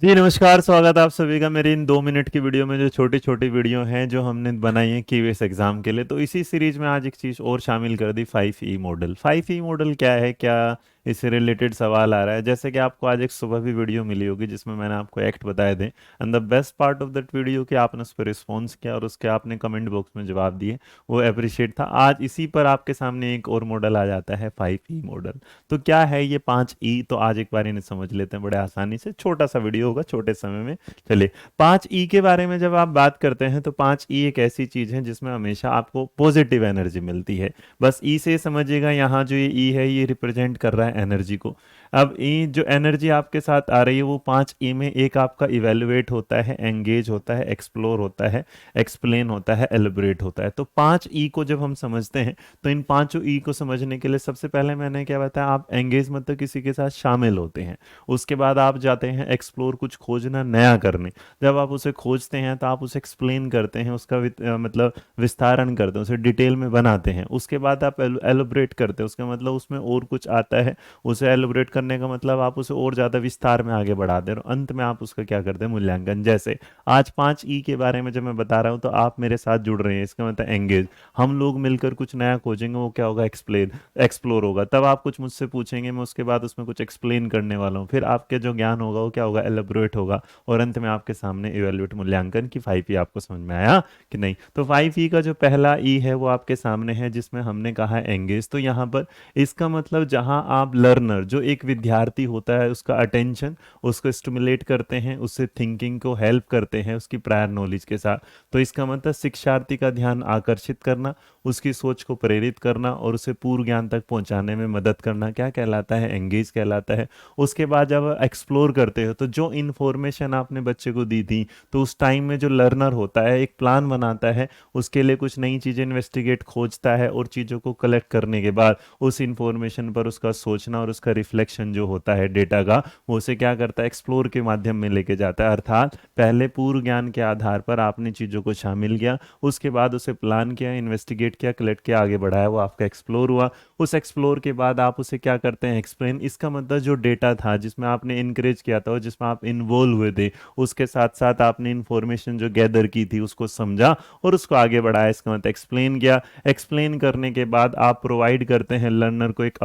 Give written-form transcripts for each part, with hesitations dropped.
जी नमस्कार, स्वागत है आप सभी का मेरी इन 2 मिनट की वीडियो में। जो छोटी छोटी वीडियो हैं जो हमने बनाई है KVS एग्जाम के लिए, तो इसी सीरीज में आज एक चीज़ और शामिल कर दी, 5E मॉडल। 5E मॉडल क्या है, क्या इससे रिलेटेड सवाल आ रहा है। जैसे कि आपको आज एक सुबह भी वीडियो मिली होगी जिसमें मैंने आपको एक्ट बताए थे, and the best part of that video कि आपने उस पर रिस्पॉन्स किया और उसके आपने कमेंट बॉक्स में जवाब दिए, वो अप्रिशिएट था। आज इसी पर आपके सामने एक और मॉडल आ जाता है, 5E मॉडल। तो क्या है ये 5E, तो आज एक बार इन्हें समझ लेते हैं बड़े आसानी से। छोटा सा वीडियो होगा, छोटे समय में। चलिए, 5E के बारे में जब आप बात करते हैं तो 5E एक ऐसी चीज है जिसमें हमेशा आपको पॉजिटिव एनर्जी मिलती है। बस ई से समझिएगा, यहाँ जो ये ई है ये रिप्रेजेंट कर रहा है एनर्जी को। अब ई जो एनर्जी आपके साथ आ रही है वो 5E में एक आपका इवेलुएट होता है, एंगेज होता है, एक्सप्लोर होता है, एक्सप्लेन होता है, एलिब्रेट होता है। तो 5E को जब हम समझते हैं तो इन पांचों ई को समझने के लिए सबसे पहले मैंने क्या बताया, आप एंगेज मतलब किसी के साथ शामिल होते हैं। उसके बाद आप जाते हैं एक्सप्लोर, कुछ खोजना, नया करने। जब आप उसे खोजते हैं तो आप उसे एक्सप्लेन करते हैं, उसका मतलब विस्तारण करते हैं, उसे डिटेल में बनाते हैं। उसके बाद आप एलोबरेट करते हैं, उसका मतलब उसमें और कुछ आता है। उसे एलोबरेट करने का मतलब आप उसे और ज़्यादा विस्तार में आगे बढ़ाते हैं और अंत में आप उसका क्या करते हैं, मूल्यांकन। जैसे आज 5E के बारे में जब मैं बता रहा हूँ तो आप मेरे साथ जुड़ रहे हैं, इसका मतलब एंगेज। हम लोग मिलकर कुछ नया खोजेंगे, वो क्या होगा, एक्सप्लेन, एक्सप्लोर होगा। तब आप कुछ मुझसे पूछेंगे, मैं उसके बाद उसमें कुछ एक्सप्लेन करने वाला हूँ। फिर आपके जो ज्ञान होगा वो क्या होगा, एलेबोरेट होगा। और अंत में आपके सामने इवेल्युएट, मूल्यांकन की 5E। आपको समझ में आया कि नहीं? तो 5E का जो पहला ई है वो आपके सामने है जिसमें हमने कहा है एंगेज। तो यहाँ पर इसका मतलब जहाँ आप लर्नर, जो एक विद्यार्थी होता है, उसका अटेंशन, उसको स्टिमुलेट करते हैं, उससे थिंकिंग को हेल्प करते हैं उसकी प्रायर नॉलेज के साथ। तो इसका मतलब शिक्षार्थी का ध्यान आकर्षित करना, उसकी सोच को प्रेरित करना और उसे पूर्व ज्ञान तक पहुंचाने में मदद करना क्या कहलाता है, एंगेज कहलाता है। उसके बाद जब एक्सप्लोर करते हो तो जो इन्फॉर्मेशन आपने बच्चे को दी थी, तो उस टाइम में जो लर्नर होता है एक प्लान बनाता है, उसके लिए कुछ नई चीज़ें इन्वेस्टिगेट, खोजता है और चीज़ों को कलेक्ट करने के बाद उस इंफॉर्मेशन पर उसका सोचना और उसका रिफ्लेक्शन जो होता है डेटा का, वो उसे क्या करता है, एक्सप्लोर के माध्यम में लेके जाता है। अर्थात पहले पूर्व ज्ञान के आधार पर आपने चीज़ों को शामिल किया, उसके बाद उसे प्लान किया, इन्वेस्टिगेट किया, कलेक्ट किया, आगे बढ़ाया, वो आपका एक्सप्लोर हुआ। उस एक्सप्लोर के बाद आप उसे क्या करते हैं, एक्सप्लेन। इसका मतलब जो डेटा था जिसमें आपने इनकरेज किया था और जिसमें आप इन्वॉल्व हुए थे, उसके साथ साथ आपने इंफॉर्मेशन जो गैदर की थी उसको समझा और उसको आगे बढ़ाया, इसका मतलब एक्सप्लेन किया। एक्सप्लेन करने के बाद आप प्रोवाइड करते हैं लर्नर को एक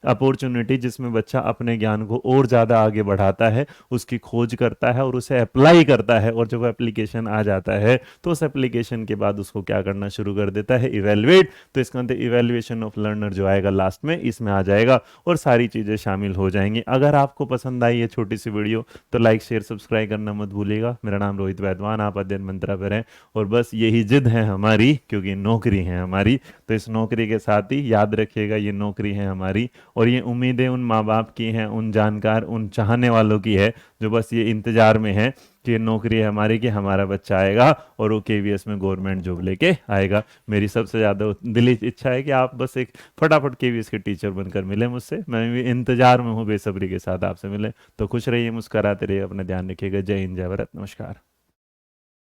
अपॉर्चुनिटी जिसमें बच्चा अपने ज्ञान को और ज़्यादा आगे बढ़ाता है, उसकी खोज करता है और उसे अप्लाई करता है। और जब एप्लीकेशन आ जाता है तो उस एप्लीकेशन के बाद उसको क्या करना शुरू कर देता है, इवेलुएट। तो इसका मतलब इवेल्युएशन ऑफ लर्नर जो आएगा लास्ट में, इसमें आ जाएगा और सारी चीज़ें शामिल हो जाएंगी। अगर आपको पसंद आई है छोटी सी वीडियो तो लाइक शेयर सब्सक्राइब करना मत भूलिएगा। मेरा नाम रोहित वैद्वान, आप अध्ययन मंत्रा पर हैं और बस यही जिद है हमारी, क्योंकि नौकरी है हमारी। तो इस नौकरी के साथ ही याद रखिएगा, ये नौकरी है हमारी और ये उम्मीदें उन माँ बाप की हैं, उन जानकार, उन चाहने वालों की है जो बस ये इंतजार में है कि ये नौकरी है हमारी, कि हमारा बच्चा आएगा और वो KVS में गवर्नमेंट जॉब लेके आएगा। मेरी सबसे ज़्यादा दिली इच्छा है कि आप बस एक फटाफट KVS के टीचर बनकर मिले मुझसे। मैं भी इंतजार में हूँ बेसब्री के साथ आपसे मिले। तो खुश रहिए, मुस्कराते रहिए, अपना ध्यान रखिएगा। जय हिंद, जय भारत, नमस्कार।